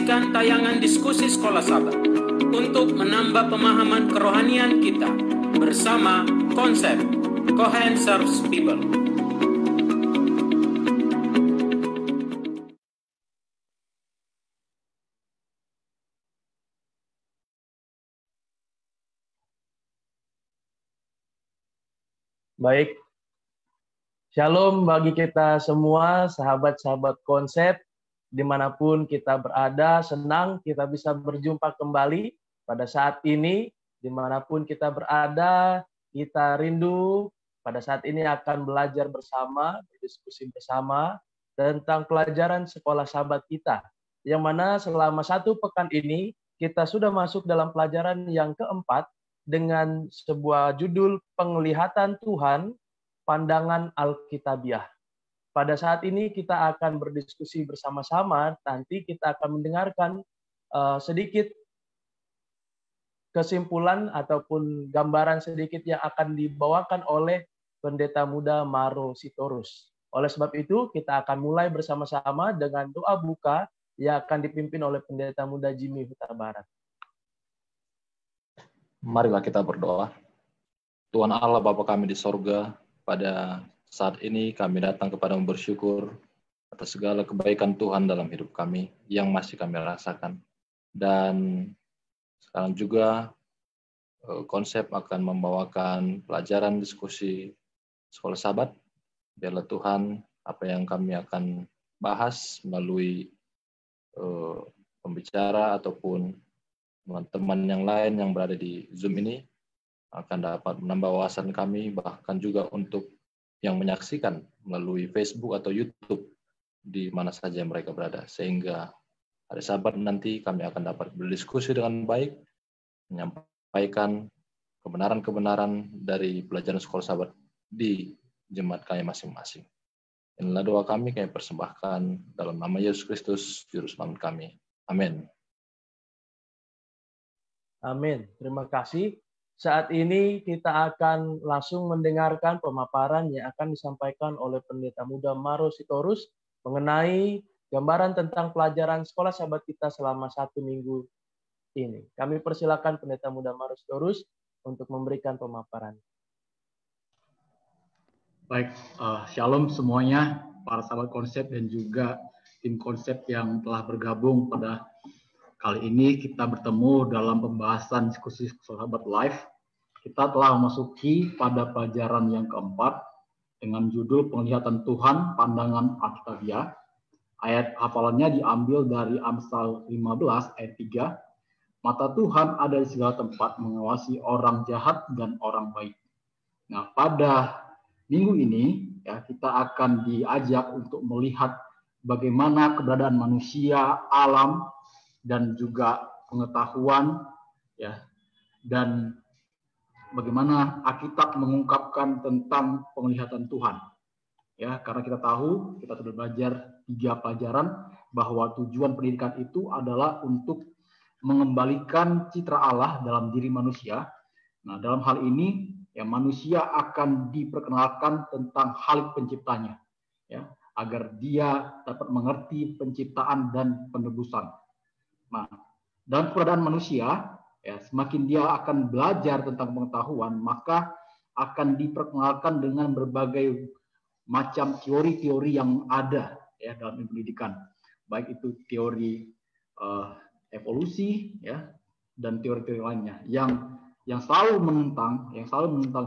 menyaksikan tayangan diskusi Sekolah Sabat untuk menambah pemahaman kerohanian kita bersama konsep Cohen Serves People. Baik, shalom bagi kita semua, sahabat-sahabat konsep, dimanapun kita berada, senang kita bisa berjumpa kembali pada saat ini, dimanapun kita berada, kita rindu pada saat ini akan belajar bersama, berdiskusi bersama tentang pelajaran sekolah sahabat kita, yang mana selama 1 pekan ini kita sudah masuk dalam pelajaran yang keempat, dengan sebuah judul penglihatan Tuhan, pandangan Alkitabiah. Pada saat ini kita akan berdiskusi bersama-sama, nanti kita akan mendengarkan sedikit kesimpulan ataupun gambaran sedikit yang akan dibawakan oleh Pendeta Muda Maro Sitorus. Oleh sebab itu, kita akan mulai bersama-sama dengan doa buka yang akan dipimpin oleh Pendeta Muda Jimmy Huta Barat. Marilah kita berdoa. Tuhan Allah Bapa kami di sorga, pada saat ini kami datang kepadamu bersyukur atas segala kebaikan Tuhan dalam hidup kami yang masih kami rasakan. Dan sekarang juga konsep akan membawakan pelajaran diskusi Sekolah Sabat. Biarlah Tuhan apa yang kami akan bahas melalui pembicara ataupun teman-teman yang lain yang berada di Zoom ini akan dapat menambah wawasan kami, bahkan juga untuk yang menyaksikan melalui Facebook atau YouTube di mana saja mereka berada. Sehingga hari Sabat nanti kami akan dapat berdiskusi dengan baik, menyampaikan kebenaran-kebenaran dari pelajaran Sekolah Sabat di jemaat kami masing-masing. Inilah doa kami persembahkan dalam nama Yesus Kristus, Juru Selamat kami. Amin. Amin. Terima kasih. Saat ini kita akan langsung mendengarkan pemaparan yang akan disampaikan oleh Pendeta Muda Maro Sitorus mengenai gambaran tentang pelajaran Sekolah Sabat kita selama 1 minggu ini. Kami persilakan Pendeta Muda Maro Sitorus untuk memberikan pemaparan. Baik, shalom semuanya, para sahabat konsep dan juga tim konsep yang telah bergabung pada kali ini. Kita bertemu dalam pembahasan diskusi Sahabat Live. Kita telah memasuki pada pelajaran yang keempat dengan judul penglihatan Tuhan, pandangan Alkitabiah. Ayat hafalannya diambil dari Amsal 15 ayat 3. Mata Tuhan ada di segala tempat, mengawasi orang jahat dan orang baik. Nah, pada minggu ini ya kita akan diajak untuk melihat bagaimana keberadaan manusia, alam, dan juga pengetahuan ya, dan bagaimana Alkitab mengungkapkan tentang penglihatan Tuhan ya, karena kita tahu kita sudah belajar 3 pelajaran bahwa tujuan pendidikan itu adalah untuk mengembalikan citra Allah dalam diri manusia. Nah, dalam hal ini ya manusia akan diperkenalkan tentang Khalik penciptanya ya, agar dia dapat mengerti penciptaan dan penebusan. Nah, dalam keberadaan manusia, ya, semakin dia akan belajar tentang pengetahuan, maka akan diperkenalkan dengan berbagai macam teori-teori yang ada ya dalam pendidikan, baik itu teori evolusi, ya, dan teori-teori lainnya yang selalu menentang,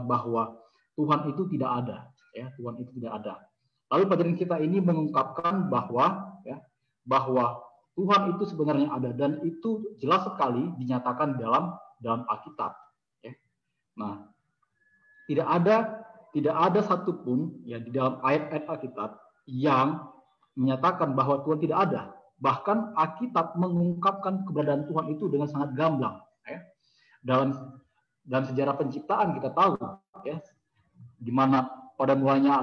bahwa Tuhan itu tidak ada, ya, Tuhan itu tidak ada. Lalu pelajaran kita ini mengungkapkan bahwa Tuhan itu sebenarnya ada, dan itu jelas sekali dinyatakan dalam Alkitab. Ya. Nah, tidak ada satupun ya di dalam ayat-ayat Alkitab yang menyatakan bahwa Tuhan tidak ada. Bahkan Alkitab mengungkapkan keberadaan Tuhan itu dengan sangat gamblang. Ya. Dalam sejarah penciptaan kita tahu, ya, di mana pada mulanya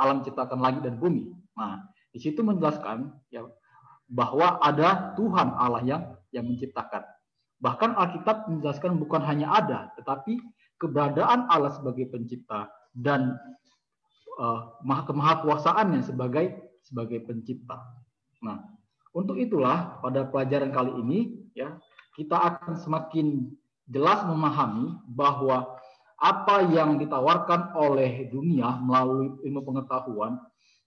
alam ciptakan langit dan bumi. Nah, di situ menjelaskan ya bahwa ada Tuhan Allah yang menciptakan. Bahkan Alkitab menjelaskan bukan hanya ada, tetapi keberadaan Allah sebagai pencipta dan kemahakuasaannya sebagai pencipta. Nah, Untuk itulah pada pelajaran kali ini ya kita akan semakin jelas memahami bahwa apa yang ditawarkan oleh dunia melalui ilmu pengetahuan,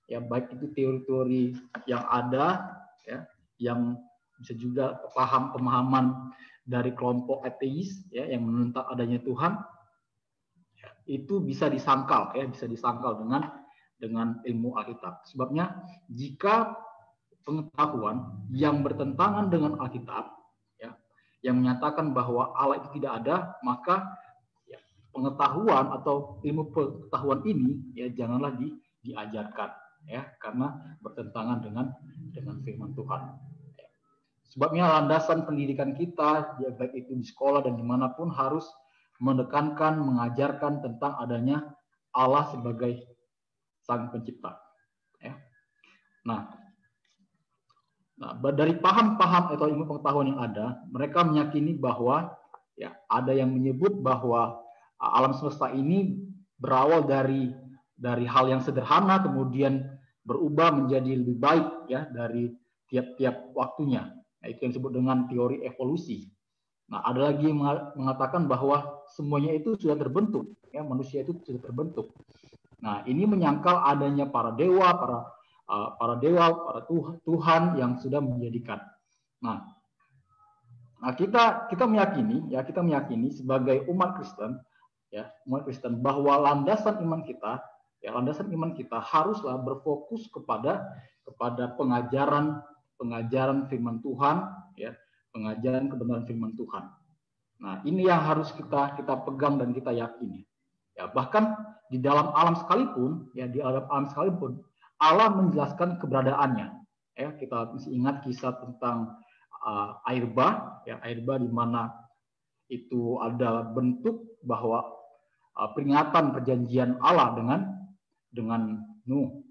ya baik itu teori-teori yang ada, ya, yang bisa juga pemahaman dari kelompok ateis, ya, yang menentang adanya Tuhan, itu bisa disangkal, ya, bisa disangkal dengan ilmu Alkitab. Sebabnya jika pengetahuan yang bertentangan dengan Alkitab, ya, yang menyatakan bahwa Allah itu tidak ada, maka ya, pengetahuan atau ilmu pengetahuan ini ya janganlah diajarkan, ya, karena bertentangan dengan firman Tuhan. Sebabnya landasan pendidikan kita, ya, baik itu di sekolah dan dimanapun, harus menekankan, mengajarkan tentang adanya Allah sebagai Sang Pencipta. Ya. Nah, dari paham-paham atau ilmu pengetahuan yang ada, mereka meyakini bahwa ya ada yang menyebut bahwa alam semesta ini berawal dari hal yang sederhana, kemudian berubah menjadi lebih baik ya dari tiap-tiap waktunya. Nah, itu yang disebut dengan teori evolusi. Nah, ada lagi yang mengatakan bahwa semuanya itu sudah terbentuk, ya, manusia itu sudah terbentuk. Nah, ini menyangkal adanya para dewa, para Tuhan yang sudah menjadikan. Nah, kita meyakini, ya, kita meyakini sebagai umat Kristen, ya, umat Kristen, bahwa landasan iman kita haruslah berfokus kepada pengajaran firman Tuhan, ya, pengajaran kebenaran firman Tuhan. Nah, ini yang harus kita pegang dan kita yakini. Ya, bahkan di dalam alam sekalipun, ya, di dalam alam sekalipun Allah menjelaskan keberadaannya. Ya, kita masih ingat kisah tentang air bah, ya, air bah di mana itu adalah bentuk bahwa peringatan perjanjian Allah dengan Nuh,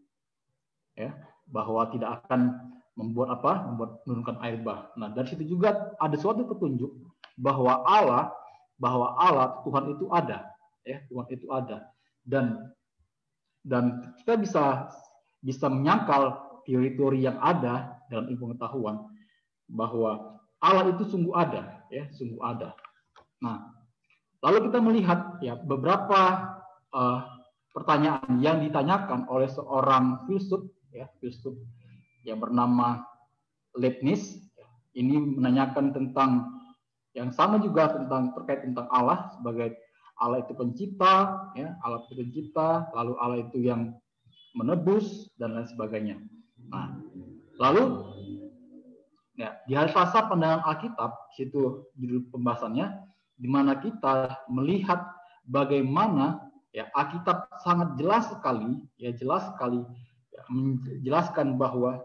ya, bahwa tidak akan menurunkan air bah. Nah, dari situ juga ada suatu petunjuk bahwa Allah Tuhan itu ada, ya, Tuhan itu ada, dan kita bisa menyangkal teori-teori yang ada dalam ilmu pengetahuan bahwa Allah itu sungguh ada, ya, sungguh ada. Nah, lalu kita melihat ya beberapa pertanyaan yang ditanyakan oleh seorang filsuf, ya, filsuf yang bernama Leibniz. Ini menanyakan tentang yang sama juga terkait tentang Allah sebagai Allah itu pencipta, ya, Allah itu pencipta, lalu Allah itu yang menebus dan lain sebagainya. Nah, lalu ya, di fasa pandangan Alkitab, situ judul pembahasannya, di mana kita melihat bagaimana ya Alkitab sangat jelas sekali ya, menjelaskan bahwa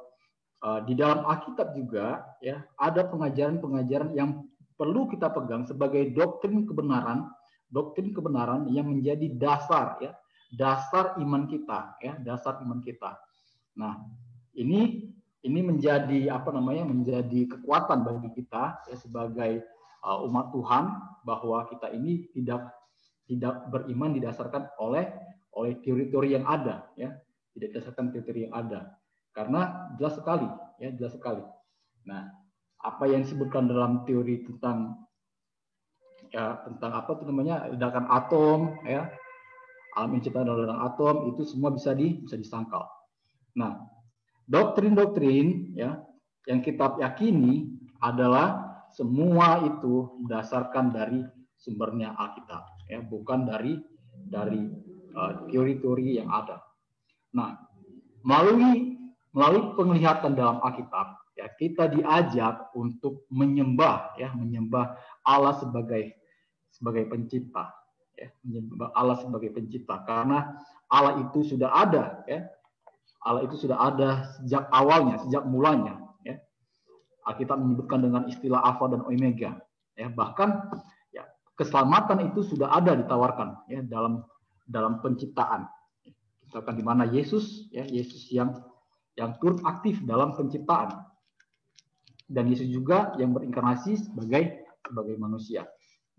di dalam Alkitab juga ya ada pengajaran-pengajaran yang perlu kita pegang sebagai doktrin kebenaran yang menjadi dasar, ya, dasar iman kita, ya, dasar iman kita. Nah, ini menjadi menjadi kekuatan bagi kita ya sebagai umat Tuhan, bahwa kita ini tidak beriman didasarkan oleh teori-teori yang ada, ya, tidak didasarkan teori yang ada, karena jelas sekali. Nah, apa yang disebutkan dalam teori tentang ledakan atom, ya, alam penciptaan ledakan atom, itu semua bisa disangkal. Nah, doktrin-doktrin ya yang kita yakini adalah semua itu berdasarkan dari sumbernya Alkitab, ya, bukan dari teori-teori yang ada. Nah, melalui penglihatan dalam Alkitab, ya, kita diajak untuk menyembah Allah sebagai pencipta, ya, menyembah Allah sebagai pencipta, karena Allah itu sudah ada, ya. Allah itu sudah ada sejak awalnya, sejak mulanya, ya. Alkitab menyebutkan dengan istilah Alfa dan Omega, ya. Bahkan ya, keselamatan itu sudah ada ditawarkan, ya, dalam penciptaan. Misalkan di mana Yesus yang turut aktif dalam penciptaan, dan Yesus juga yang berinkarnasi sebagai manusia.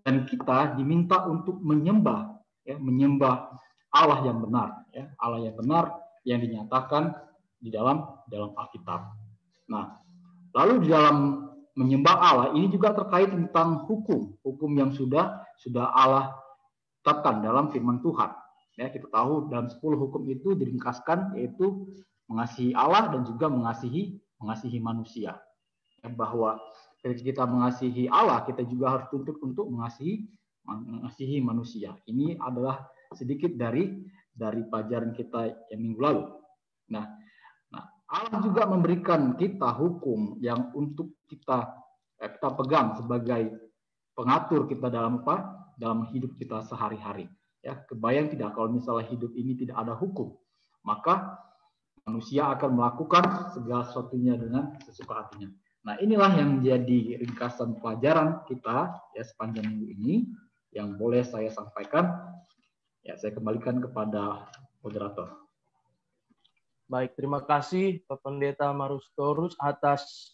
Dan kita diminta untuk menyembah Allah yang benar, ya, Allah yang benar yang dinyatakan di dalam Alkitab. Nah, Lalu di dalam menyembah Allah ini juga terkait tentang hukum yang sudah Allah tetapkan dalam firman Tuhan. Ya, kita tahu dalam 10 hukum itu diringkaskan yaitu mengasihi Allah dan juga mengasihi manusia. Ya, bahwa ketika kita mengasihi Allah, kita juga harus tuntut untuk mengasihi manusia. Ini adalah sedikit dari pelajaran kita yang minggu lalu. Nah, Allah juga memberikan kita hukum yang untuk kita pegang sebagai pengatur kita dalam dalam hidup kita sehari-hari. Ya, kebayang tidak kalau misalnya hidup ini tidak ada hukum, maka manusia akan melakukan segala sesuatunya dengan sesuka hatinya. Nah, inilah yang menjadi ringkasan pelajaran kita ya sepanjang minggu ini yang boleh saya sampaikan. Ya, saya kembalikan kepada moderator. Baik, terima kasih Pak Pendeta Marustorus atas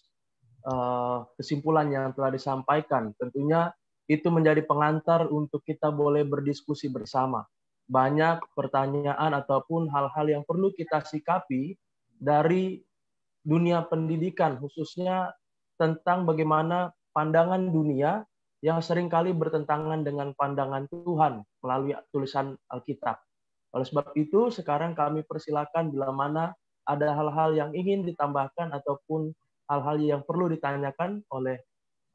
kesimpulan yang telah disampaikan. Tentunya itu menjadi pengantar untuk kita boleh berdiskusi bersama. Banyak pertanyaan ataupun hal-hal yang perlu kita sikapi dari dunia pendidikan, khususnya tentang bagaimana pandangan dunia yang seringkali bertentangan dengan pandangan Tuhan melalui tulisan Alkitab. Oleh sebab itu, sekarang kami persilakan bila mana ada hal-hal yang ingin ditambahkan ataupun hal-hal yang perlu ditanyakan oleh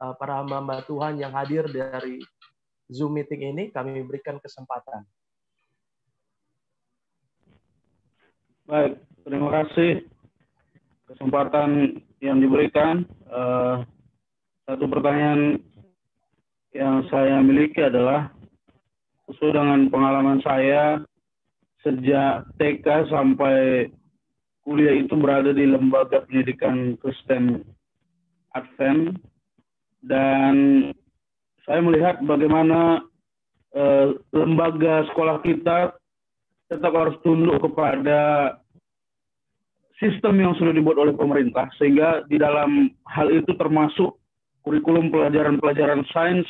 para hamba-hamba Tuhan yang hadir dari Zoom meeting ini, kami berikan kesempatan. Baik, terima kasih kesempatan yang diberikan. Satu pertanyaan yang saya miliki adalah sesuai dengan pengalaman saya sejak TK sampai kuliah itu berada di lembaga pendidikan Kristen Advent, dan saya melihat bagaimana lembaga sekolah kita tetap harus tunduk kepada sistem yang sudah dibuat oleh pemerintah, sehingga di dalam hal itu termasuk kurikulum pelajaran-pelajaran sains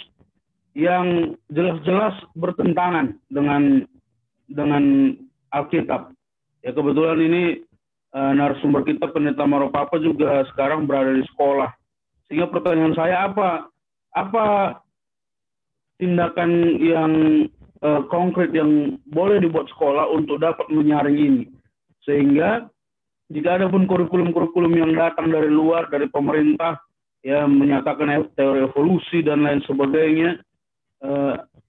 yang jelas-jelas bertentangan dengan Alkitab. Ya, kebetulan ini narasumber kita Pendeta Maropapa juga sekarang berada di sekolah. Sehingga pertanyaan saya apa tindakan yang konkret yang boleh dibuat sekolah untuk dapat menyaring ini, sehingga jika ada pun kurikulum-kurikulum yang datang dari luar, dari pemerintah ya menyatakan teori evolusi dan lain sebagainya,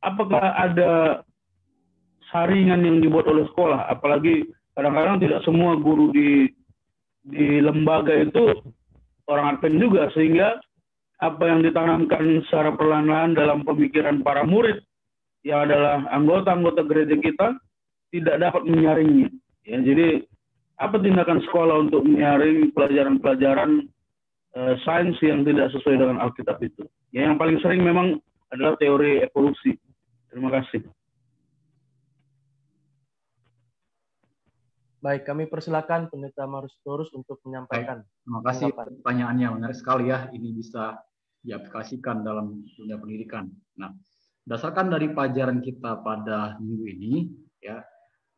apakah ada saringan yang dibuat oleh sekolah? Apalagi kadang-kadang tidak semua guru di lembaga itu orang Advent juga, sehingga apa yang ditanamkan secara perlahan-lahan dalam pemikiran para murid yang adalah anggota-anggota gereja kita tidak dapat menyaringnya. Ya, jadi apa tindakan sekolah untuk menyaring pelajaran-pelajaran sains yang tidak sesuai dengan Alkitab itu? Ya, yang paling sering memang adalah teori evolusi. Terima kasih. Baik, kami persilakan Pendeta Marustorus untuk menyampaikan. Baik, terima kasih pertanyaannya, menarik sekali ya. Ini bisa diaplikasikan dalam dunia pendidikan. Nah, berdasarkan dari pelajaran kita pada minggu ini, ya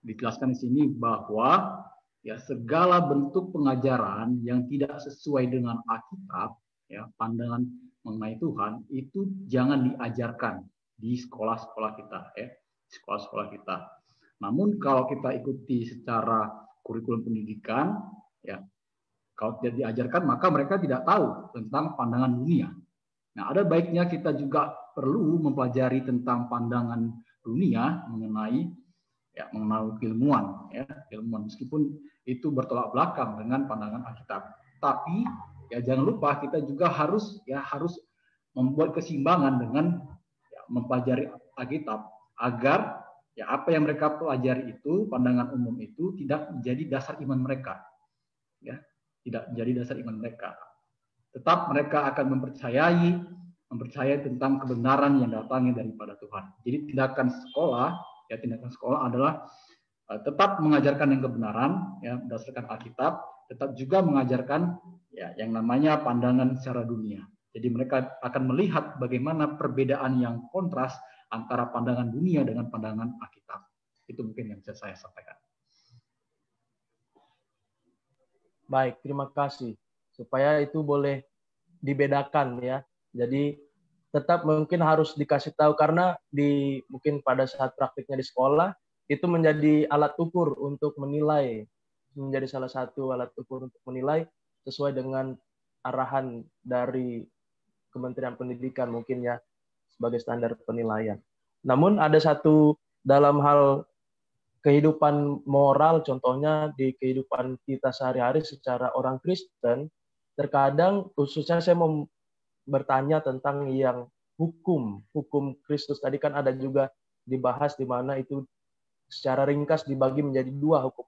dijelaskan di sini bahwa ya segala bentuk pengajaran yang tidak sesuai dengan Alkitab, ya pandangan mengenai Tuhan itu jangan diajarkan di sekolah-sekolah kita, ya sekolah-sekolah kita. Namun kalau kita ikuti secara kurikulum pendidikan, ya kalau tidak diajarkan maka mereka tidak tahu tentang pandangan dunia. Nah, ada baiknya kita juga perlu mempelajari tentang pandangan dunia mengenai ilmuwan, ya ilmuwan, meskipun itu bertolak belakang dengan pandangan Alkitab. Tapi ya jangan lupa kita juga harus membuat keseimbangan dengan mempelajari Alkitab agar ya apa yang mereka pelajari itu, pandangan umum itu tidak menjadi dasar iman mereka. Ya, tidak menjadi dasar iman mereka. Tetap mereka akan mempercayai tentang kebenaran yang datangnya daripada Tuhan. Jadi tindakan sekolah adalah tetap mengajarkan yang kebenaran ya berdasarkan Alkitab, tetap juga mengajarkan ya yang namanya pandangan secara dunia. Jadi mereka akan melihat bagaimana perbedaan yang kontras antara pandangan dunia dengan pandangan Alkitab. Itu mungkin yang bisa saya sampaikan. Baik, terima kasih. Supaya itu boleh dibedakan ya. Jadi tetap mungkin harus dikasih tahu, karena mungkin pada saat praktiknya di sekolah itu menjadi alat ukur untuk menilai, menjadi salah satu alat ukur untuk menilai sesuai dengan arahan dari Kementerian Pendidikan mungkin ya, sebagai standar penilaian. Namun ada satu dalam hal kehidupan moral, contohnya di kehidupan kita sehari-hari secara orang Kristen, terkadang khususnya saya mau bertanya tentang yang hukum Kristus. Tadi kan ada juga dibahas di mana itu secara ringkas dibagi menjadi dua, hukum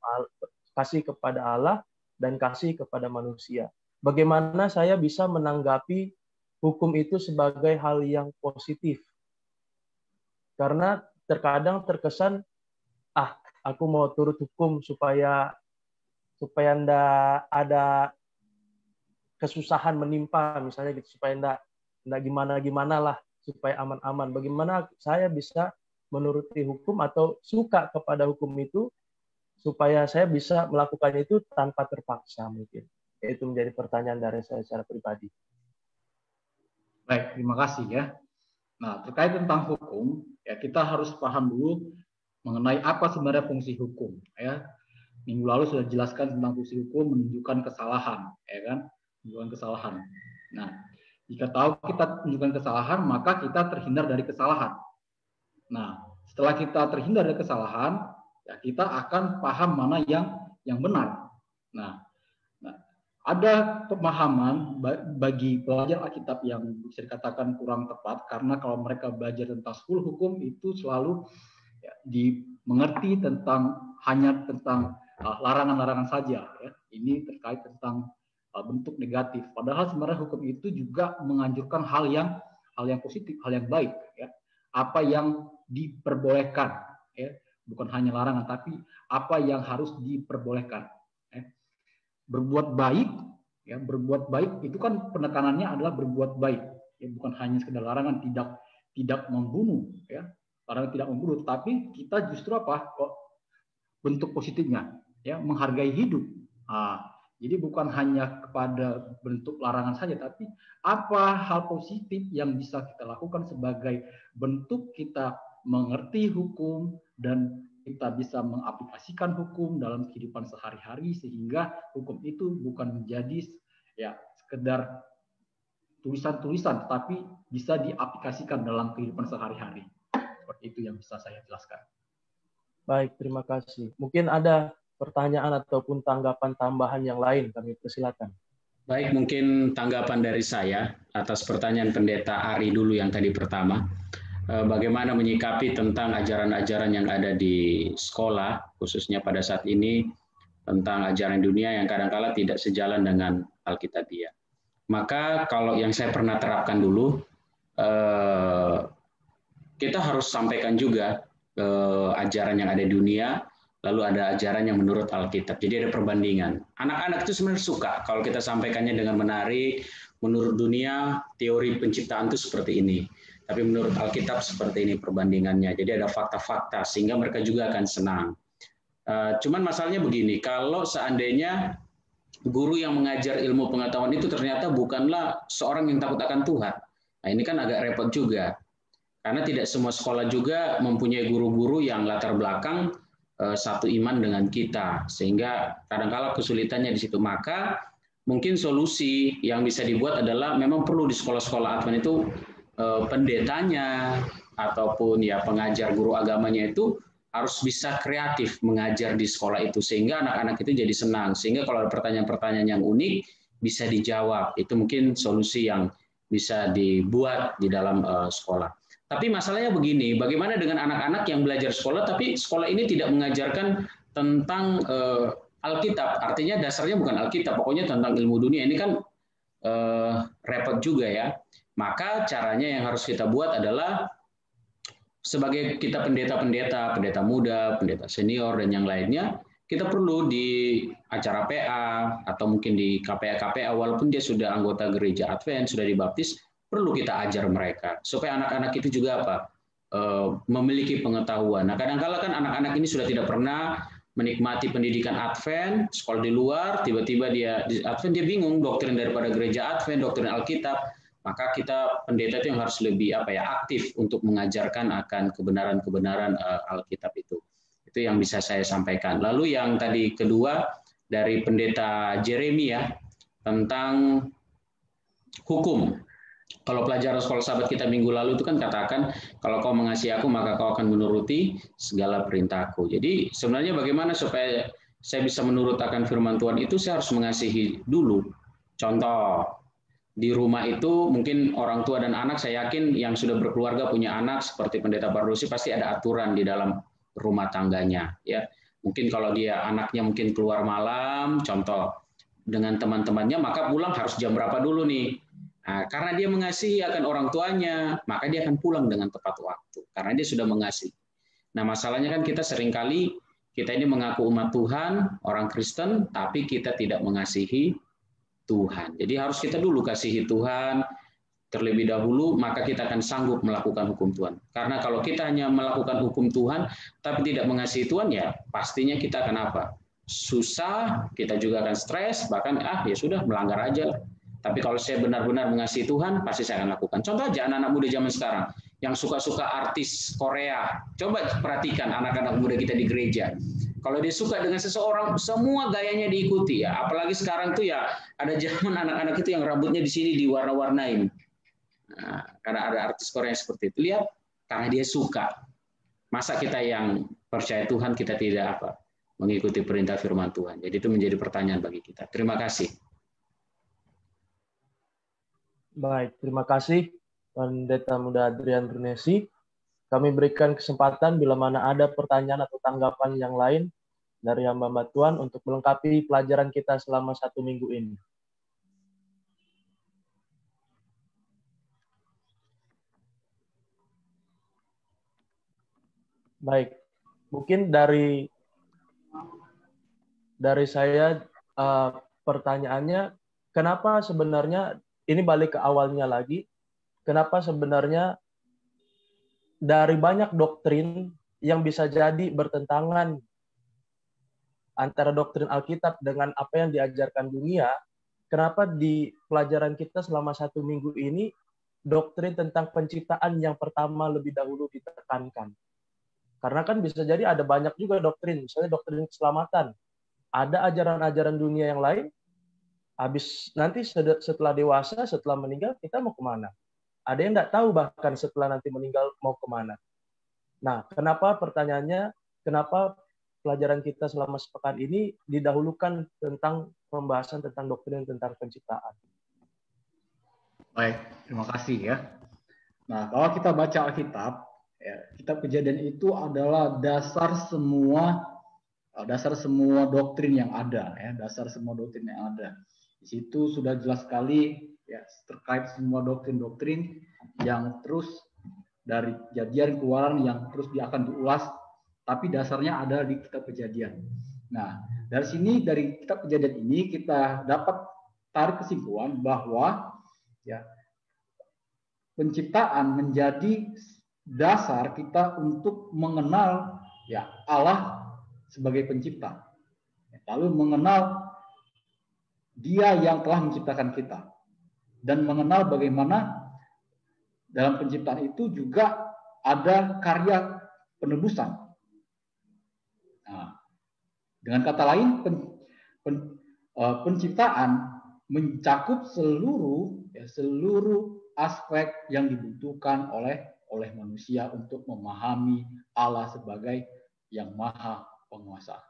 kasih kepada Allah dan kasih kepada manusia. Bagaimana saya bisa menanggapi hukum itu sebagai hal yang positif? Karena terkadang terkesan, aku mau turut hukum supaya ndak ada kesusahan menimpa, misalnya gitu, supaya ndak gimana lah, supaya aman-aman. Bagaimana saya bisa menuruti hukum atau suka kepada hukum itu supaya saya bisa melakukan itu tanpa terpaksa mungkin. Itu menjadi pertanyaan dari saya secara pribadi. Baik, terima kasih ya. Nah, terkait tentang hukum, ya kita harus paham dulu mengenai apa sebenarnya fungsi hukum. Ya, minggu lalu sudah jelaskan tentang fungsi hukum menunjukkan kesalahan, ya kan? Menunjukkan kesalahan. Nah, jika tahu kita menunjukkan kesalahan, maka kita terhindar dari kesalahan. Nah, setelah kita terhindar dari kesalahan, ya kita akan paham mana yang benar. Nah, ada pemahaman bagi pelajar Alkitab yang bisa dikatakan kurang tepat, karena kalau mereka belajar tentang 10 hukum itu selalu ya, dimengerti hanya tentang larangan-larangan saja. Ya. Ini terkait tentang bentuk negatif. Padahal sebenarnya hukum itu juga menganjurkan hal yang positif, hal yang baik. Ya. Apa yang diperbolehkan, ya. Bukan hanya larangan, tapi apa yang harus diperbolehkan. Berbuat baik, ya, berbuat baik itu kan penekanannya adalah berbuat baik, ya, bukan hanya sekedar larangan tidak membunuh, ya, larangan tidak membunuh, tapi kita justru bentuk positifnya, ya, menghargai hidup. Jadi bukan hanya kepada bentuk larangan saja, tapi apa hal positif yang bisa kita lakukan sebagai bentuk kita mengerti hukum dan kita bisa mengaplikasikan hukum dalam kehidupan sehari-hari, sehingga hukum itu bukan menjadi ya sekedar tulisan-tulisan, tetapi bisa diaplikasikan dalam kehidupan sehari-hari. Seperti itu yang bisa saya jelaskan. Baik, terima kasih. Mungkin ada pertanyaan ataupun tanggapan tambahan yang lain, kami persilakan. Baik, mungkin tanggapan dari saya atas pertanyaan Pendeta Ari dulu yang tadi pertama. Bagaimana menyikapi tentang ajaran-ajaran yang ada di sekolah, khususnya pada saat ini, tentang ajaran dunia yang kadang-kala tidak sejalan dengan Alkitabiah. Maka kalau yang saya pernah terapkan dulu, kita harus sampaikan juga ajaran yang ada di dunia, lalu ada ajaran yang menurut Alkitab. Jadi ada perbandingan. Anak-anak itu sebenarnya suka kalau kita sampaikannya dengan menarik, menurut dunia, teori penciptaan itu seperti ini. Tapi menurut Alkitab seperti ini perbandingannya. Jadi ada fakta-fakta sehingga mereka juga akan senang. Cuman masalahnya begini, kalau seandainya guru yang mengajar ilmu pengetahuan itu ternyata bukanlah seorang yang takut akan Tuhan. Nah, ini kan agak repot juga. Karena tidak semua sekolah juga mempunyai guru-guru yang latar belakang satu iman dengan kita. Sehingga kadang-kala kesulitannya di situ. Maka mungkin solusi yang bisa dibuat adalah memang perlu di sekolah-sekolah Advent itu pendetanya ataupun ya pengajar guru agamanya itu harus bisa kreatif mengajar di sekolah itu sehingga anak-anak itu jadi senang, sehingga kalau ada pertanyaan-pertanyaan yang unik bisa dijawab. Itu mungkin solusi yang bisa dibuat di dalam sekolah. Tapi masalahnya begini, bagaimana dengan anak-anak yang belajar sekolah tapi sekolah ini tidak mengajarkan tentang Alkitab, artinya dasarnya bukan Alkitab, pokoknya tentang ilmu dunia. Ini kan repot juga ya. Maka caranya yang harus kita buat adalah sebagai kita pendeta-pendeta, pendeta muda, pendeta senior, dan yang lainnya, kita perlu di acara PA atau mungkin di KPA-KPA, walaupun dia sudah anggota gereja Advent, sudah dibaptis, perlu kita ajar mereka. Supaya anak-anak itu juga memiliki pengetahuan. Nah, kadang-kala kan anak-anak ini sudah tidak pernah menikmati pendidikan Advent, sekolah di luar, tiba-tiba dia di Advent dia bingung doktrin daripada gereja Advent, doktrin Alkitab, maka kita pendeta itu yang harus lebih aktif untuk mengajarkan akan kebenaran-kebenaran Alkitab itu. Itu yang bisa saya sampaikan. Lalu yang tadi kedua dari pendeta Jeremia tentang hukum. Kalau pelajaran sekolah sahabat kita minggu lalu itu kan katakan, kalau kau mengasihi aku maka kau akan menuruti segala perintahku. Jadi sebenarnya bagaimana supaya saya bisa menurut akan firman Tuhan itu, saya harus mengasihi dulu. Contoh, di rumah itu mungkin orang tua dan anak, saya yakin yang sudah berkeluarga punya anak seperti pendeta Pardosi pasti ada aturan di dalam rumah tangganya. Ya, mungkin kalau dia anaknya mungkin keluar malam, contoh dengan teman-temannya, maka pulang harus jam berapa dulu nih. Nah, karena dia mengasihi akan orang tuanya, maka dia akan pulang dengan tepat waktu. Karena dia sudah mengasihi. Nah, masalahnya kan kita seringkali, kita ini mengaku umat Tuhan, orang Kristen, tapi kita tidak mengasihi Tuhan. Jadi harus kita dulu kasihi Tuhan terlebih dahulu, maka kita akan sanggup melakukan hukum Tuhan. Karena kalau kita hanya melakukan hukum Tuhan, tapi tidak mengasihi Tuhan, ya pastinya kita akan apa? Susah, kita juga akan stres, bahkan ya sudah melanggar aja. Tapi kalau saya benar-benar mengasihi Tuhan, pasti saya akan lakukan. Contoh aja anak-anak muda zaman sekarang yang suka-suka artis Korea. Coba perhatikan anak-anak muda kita di gereja. Kalau dia suka dengan seseorang, semua gayanya diikuti ya. Apalagi sekarang tuh ya ada zaman anak-anak itu yang rambutnya di sini diwarna-warnain. Nah, karena ada artis Korea yang seperti itu. Lihat, karena dia suka. Masa kita yang percaya Tuhan kita tidak mengikuti perintah firman Tuhan. Jadi itu menjadi pertanyaan bagi kita. Terima kasih. Baik, terima kasih Pendeta Muda Adrian Brunesi. Kami berikan kesempatan bila mana ada pertanyaan atau tanggapan yang lain dari hamba-hamba Tuhan untuk melengkapi pelajaran kita selama 1 minggu ini. Baik, mungkin dari saya pertanyaannya, kenapa sebenarnya, ini balik ke awalnya lagi, kenapa sebenarnya dari banyak doktrin yang bisa jadi bertentangan antara doktrin Alkitab dengan apa yang diajarkan dunia, kenapa di pelajaran kita selama 1 minggu ini doktrin tentang penciptaan yang pertama lebih dahulu ditekankan? Karena kan bisa jadi ada banyak juga doktrin, misalnya doktrin keselamatan. Ada ajaran-ajaran dunia yang lain, habis nanti setelah dewasa, setelah meninggal, kita mau kemana? Ada yang nggak tahu bahkan setelah nanti meninggal mau kemana. Nah, kenapa pertanyaannya, kenapa pelajaran kita selama sepekan ini didahulukan tentang pembahasan tentang doktrin tentang penciptaan? Baik, terima kasih ya. Nah, kalau kita baca Alkitab, ya, kitab Kejadian itu adalah dasar semua doktrin yang ada, ya, dasar semua doktrin yang ada. Di situ sudah jelas sekali ya terkait semua doktrin-doktrin yang terus dari Kejadian Keluaran yang terus akan diulas, tapi dasarnya ada di kitab Kejadian. Nah, dari sini dari kitab Kejadian ini kita dapat tarik kesimpulan bahwa ya penciptaan menjadi dasar kita untuk mengenal ya Allah sebagai pencipta. Lalu mengenal Dia yang telah menciptakan kita. Dan mengenal bagaimana dalam penciptaan itu juga ada karya penebusan. Nah, dengan kata lain, penciptaan mencakup seluruh aspek yang dibutuhkan oleh manusia untuk memahami Allah sebagai yang maha penguasa.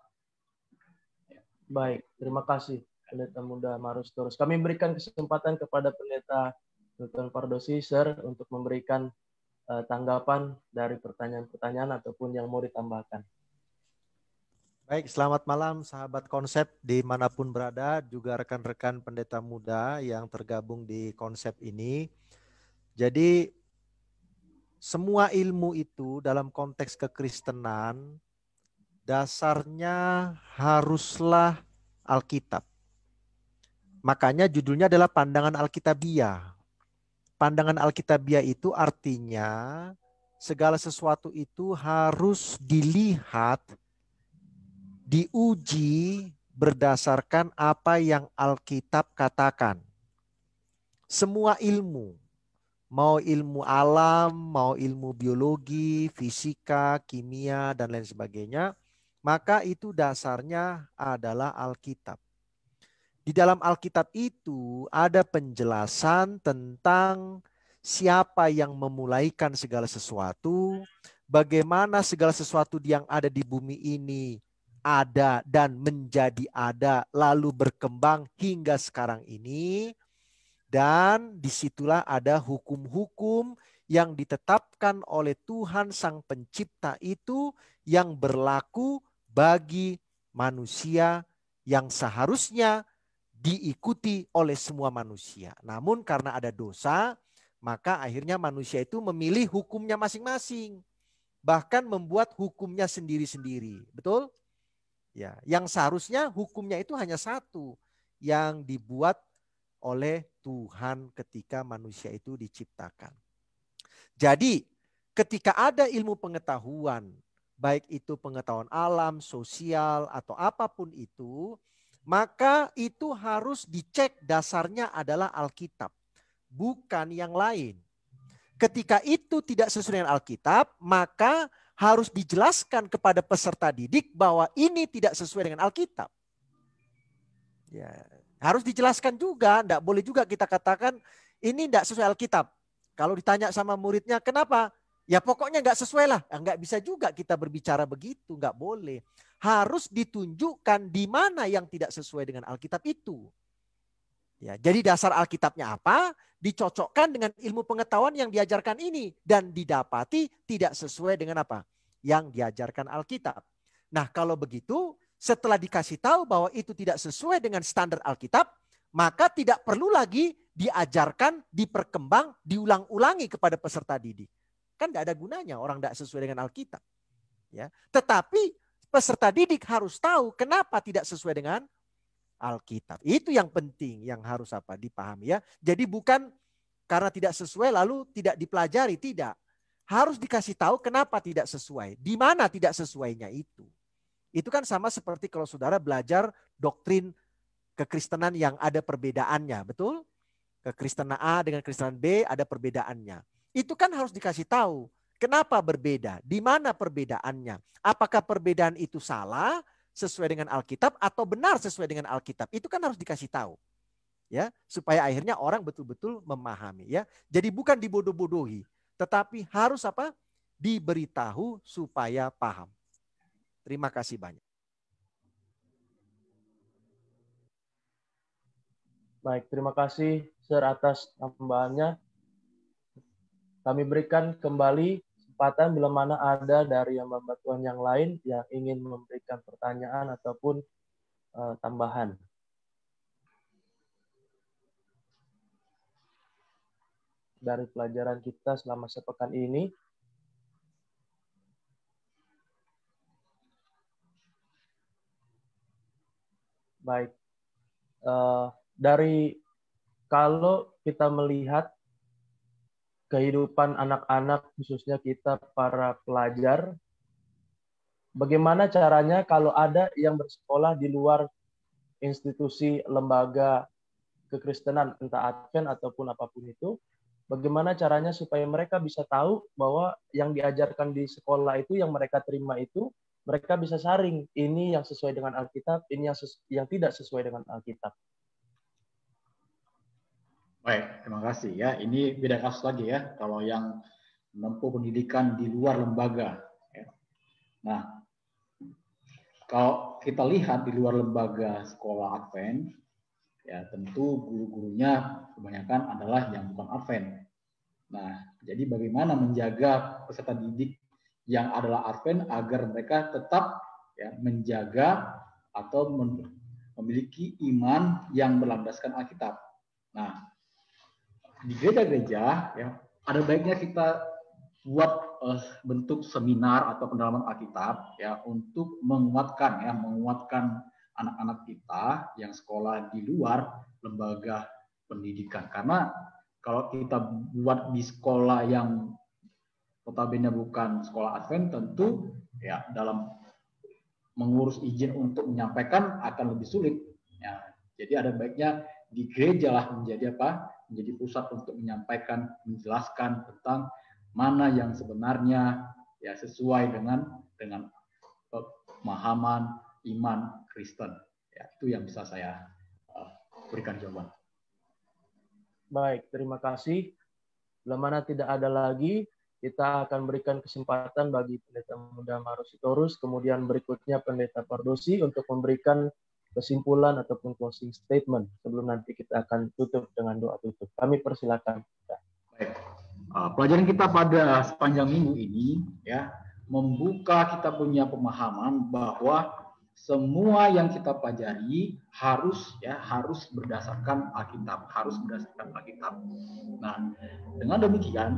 Baik, terima kasih Pendeta Muda Marus Torus. Kami berikan kesempatan kepada Pendeta Dr. Pardosi, Sir, untuk memberikan tanggapan dari pertanyaan-pertanyaan ataupun yang mau ditambahkan. Baik, selamat malam sahabat konsep dimanapun berada, juga rekan-rekan pendeta muda yang tergabung di konsep ini. Jadi semua ilmu itu dalam konteks kekristenan dasarnya haruslah Alkitab. Makanya judulnya adalah pandangan Alkitabiah. Pandangan Alkitabiah itu artinya segala sesuatu itu harus dilihat diuji berdasarkan apa yang Alkitab katakan. Semua ilmu, mau ilmu alam, mau ilmu biologi, fisika, kimia, dan lain sebagainya, maka itu dasarnya adalah Alkitab. Di dalam Alkitab itu ada penjelasan tentang siapa yang memulaikan segala sesuatu, bagaimana segala sesuatu yang ada di bumi ini ada dan menjadi ada, lalu berkembang hingga sekarang ini. Dan disitulah ada hukum-hukum yang ditetapkan oleh Tuhan Sang Pencipta itu yang berlaku bagi manusia yang seharusnya diikuti oleh semua manusia. Namun karena ada dosa, maka akhirnya manusia itu memilih hukumnya masing-masing. Bahkan membuat hukumnya sendiri-sendiri. Betul? Ya, yang seharusnya hukumnya itu hanya satu, yang dibuat oleh Tuhan ketika manusia itu diciptakan. Jadi, ketika ada ilmu pengetahuan, baik itu pengetahuan alam, sosial, atau apapun itu, maka itu harus dicek dasarnya adalah Alkitab, bukan yang lain. Ketika itu tidak sesuai dengan Alkitab, maka harus dijelaskan kepada peserta didik bahwa ini tidak sesuai dengan Alkitab. Ya, harus dijelaskan juga, enggak boleh juga kita katakan ini enggak sesuai Alkitab. Kalau ditanya sama muridnya, kenapa? Ya pokoknya enggak sesuai lah. Enggak bisa juga kita berbicara begitu, enggak boleh. Harus ditunjukkan di mana yang tidak sesuai dengan Alkitab itu. Ya, jadi dasar Alkitabnya apa? Dicocokkan dengan ilmu pengetahuan yang diajarkan ini dan didapati tidak sesuai dengan apa? Yang diajarkan Alkitab. Nah, kalau begitu, setelah dikasih tahu bahwa itu tidak sesuai dengan standar Alkitab, maka tidak perlu lagi diajarkan, diperkembang, diulang-ulangi kepada peserta didik. Kan tidak ada gunanya orang tidak sesuai dengan Alkitab. Ya, tetapi peserta didik harus tahu kenapa tidak sesuai dengan Alkitab. Itu yang penting, yang harus apa dipahami ya. Jadi bukan karena tidak sesuai lalu tidak dipelajari, tidak. Harus dikasih tahu kenapa tidak sesuai, di mana tidak sesuainya itu. Itu kan sama seperti kalau saudara belajar doktrin kekristenan yang ada perbedaannya, betul? Kekristenan A dengan kekristenan B ada perbedaannya. Itu kan harus dikasih tahu kenapa berbeda, di mana perbedaannya. Apakah perbedaan itu salah sesuai dengan Alkitab atau benar sesuai dengan Alkitab? Itu kan harus dikasih tahu. Ya, supaya akhirnya orang betul-betul memahami ya. Jadi bukan dibodoh-bodohi, tetapi harus apa? Diberitahu supaya paham. Terima kasih banyak. Baik, terima kasih Sir atas tambahannya. Kami berikan kembali kesempatan bila mana ada dari hamba Tuhan yang lain yang ingin memberikan pertanyaan ataupun tambahan. Dari pelajaran kita selama sepekan ini. Baik, dari kalau kita melihat kehidupan anak-anak, khususnya kita para pelajar, bagaimana caranya kalau ada yang bersekolah di luar institusi lembaga kekristenan, entah Advent ataupun apapun itu, bagaimana caranya supaya mereka bisa tahu bahwa yang diajarkan di sekolah itu, yang mereka terima itu, mereka bisa saring, ini yang sesuai dengan Alkitab, ini yang tidak sesuai dengan Alkitab. Baik, terima kasih ya. Ini beda kasus lagi ya, kalau yang menempuh pendidikan di luar lembaga. Ya. Nah, kalau kita lihat di luar lembaga sekolah Advent, ya tentu guru-gurunya kebanyakan adalah yang bukan Advent. Nah, jadi bagaimana menjaga peserta didik yang adalah Advent agar mereka tetap ya menjaga atau memiliki iman yang berlandaskan Alkitab. Nah, di gereja-gereja ya ada baiknya kita buat bentuk seminar atau pendalaman Alkitab ya untuk menguatkan anak-anak kita yang sekolah di luar lembaga pendidikan. Karena kalau kita buat di sekolah yang notabene bukan sekolah Advent, tentu ya dalam mengurus izin untuk menyampaikan akan lebih sulit. Ya, jadi ada baiknya di gereja lah menjadi apa? Menjadi pusat untuk menyampaikan, menjelaskan tentang mana yang sebenarnya ya sesuai dengan pemahaman iman Kristen. Ya, itu yang bisa saya berikan jawaban. Baik, terima kasih. Bila mana tidak ada lagi, kita akan berikan kesempatan bagi Pendeta Muda Marusitorus, kemudian berikutnya Pendeta Pardosi untuk memberikan kesimpulan ataupun closing statement sebelum nanti kita akan tutup dengan doa tutup. Kami persilakan. Baik. Pelajaran kita pada sepanjang minggu ini ya membuka kita punya pemahaman bahwa semua yang kita pelajari harus berdasarkan Alkitab, Nah, dengan demikian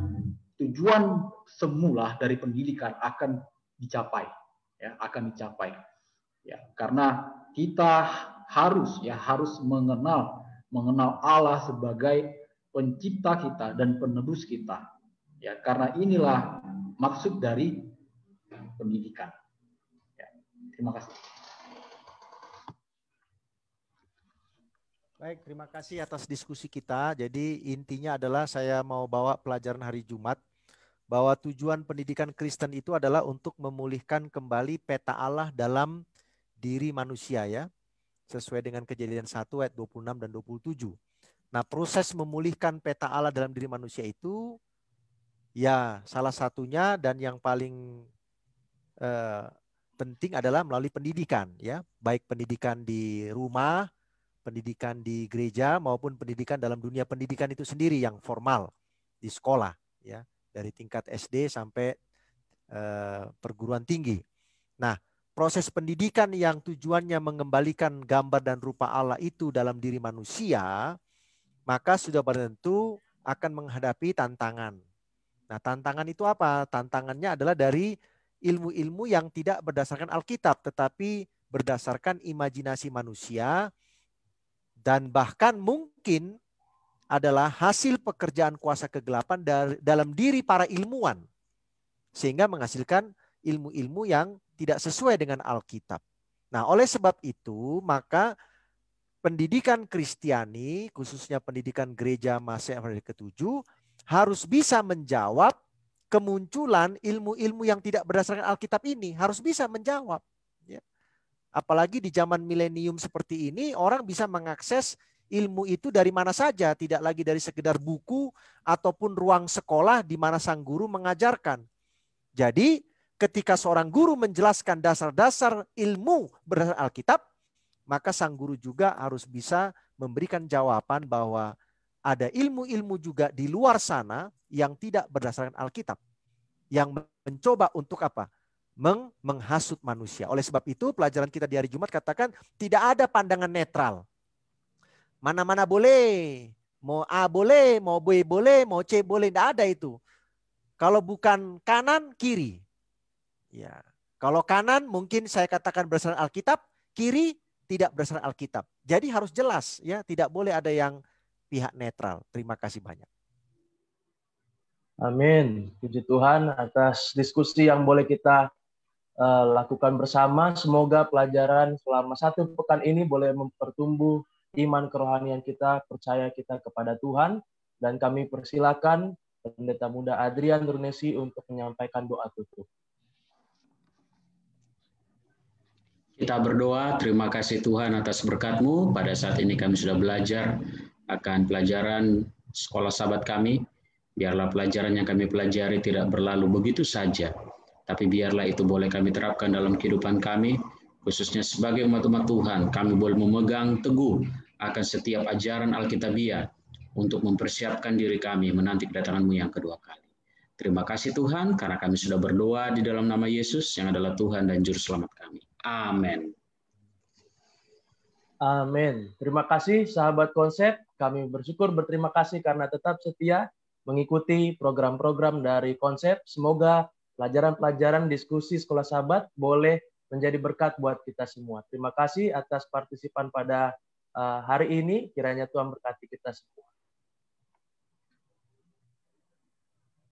tujuan semula dari pendidikan akan dicapai. Ya, karena kita harus mengenal Allah sebagai pencipta kita dan penebus kita. Ya, karena inilah maksud dari pendidikan. Ya, terima kasih. Baik, terima kasih atas diskusi kita. Jadi intinya adalah saya mau bawa pelajaran hari Jumat bahwa tujuan pendidikan Kristen itu adalah untuk memulihkan kembali peta Allah dalam diri manusia ya. Sesuai dengan Kejadian 1 ayat 26 dan 27. Nah, proses memulihkan peta Allah dalam diri manusia itu ya salah satunya dan yang paling penting adalah melalui pendidikan ya, baik pendidikan di rumah, pendidikan di gereja maupun pendidikan dalam dunia pendidikan itu sendiri yang formal di sekolah ya, dari tingkat SD sampai perguruan tinggi. Nah, proses pendidikan yang tujuannya mengembalikan gambar dan rupa Allah itu dalam diri manusia, maka sudah tentu akan menghadapi tantangan. Nah, tantangan itu apa? Tantangannya adalah dari ilmu-ilmu yang tidak berdasarkan Alkitab, tetapi berdasarkan imajinasi manusia, dan bahkan mungkin adalah hasil pekerjaan kuasa kegelapan dalam diri para ilmuwan, sehingga menghasilkan ilmu-ilmu yang tidak sesuai dengan Alkitab. Nah, oleh sebab itu, maka pendidikan Kristiani, khususnya pendidikan gereja Masehi Abad ke-7, harus bisa menjawab kemunculan ilmu-ilmu yang tidak berdasarkan Alkitab ini. Harus bisa menjawab. Ya. Apalagi di zaman milenium seperti ini, orang bisa mengakses ilmu itu dari mana saja. Tidak lagi dari sekedar buku ataupun ruang sekolah di mana sang guru mengajarkan. Jadi ketika seorang guru menjelaskan dasar-dasar ilmu berdasarkan Alkitab, maka sang guru juga harus bisa memberikan jawaban bahwa ada ilmu-ilmu juga di luar sana yang tidak berdasarkan Alkitab, yang mencoba untuk apa? Menghasut manusia. Oleh sebab itu pelajaran kita di hari Jumat katakan tidak ada pandangan netral. Mana-mana boleh, mau A boleh, mau B boleh, mau C boleh, tidak ada itu. Kalau bukan kanan, kiri. Ya, kalau kanan mungkin saya katakan berdasarkan Alkitab, kiri tidak berdasarkan Alkitab. Jadi harus jelas ya, tidak boleh ada yang pihak netral. Terima kasih banyak. Amin. Puji Tuhan atas diskusi yang boleh kita lakukan bersama. Semoga pelajaran selama 1 pekan ini boleh mempertumbuh iman kerohanian kita, percaya kita kepada Tuhan. Dan kami persilakan Pendeta Muda Adrian Nurnesi untuk menyampaikan doa tutup. Kita berdoa, terima kasih Tuhan atas berkat-Mu. Pada saat ini kami sudah belajar akan pelajaran sekolah sahabat kami. Biarlah pelajaran yang kami pelajari tidak berlalu begitu saja, tapi biarlah itu boleh kami terapkan dalam kehidupan kami, khususnya sebagai umat-umat Tuhan. Kami boleh memegang teguh akan setiap ajaran Alkitabiah untuk mempersiapkan diri kami menanti kedatangan-Mu yang kedua kali. Terima kasih Tuhan, karena kami sudah berdoa di dalam nama Yesus yang adalah Tuhan dan Juru Selamat kami. Amin. Amin. Terima kasih sahabat konsep. Kami bersyukur berterima kasih karena tetap setia mengikuti program-program dari konsep. Semoga pelajaran-pelajaran diskusi sekolah sahabat boleh menjadi berkat buat kita semua. Terima kasih atas partisipan pada hari ini. Kiranya Tuhan berkati kita semua.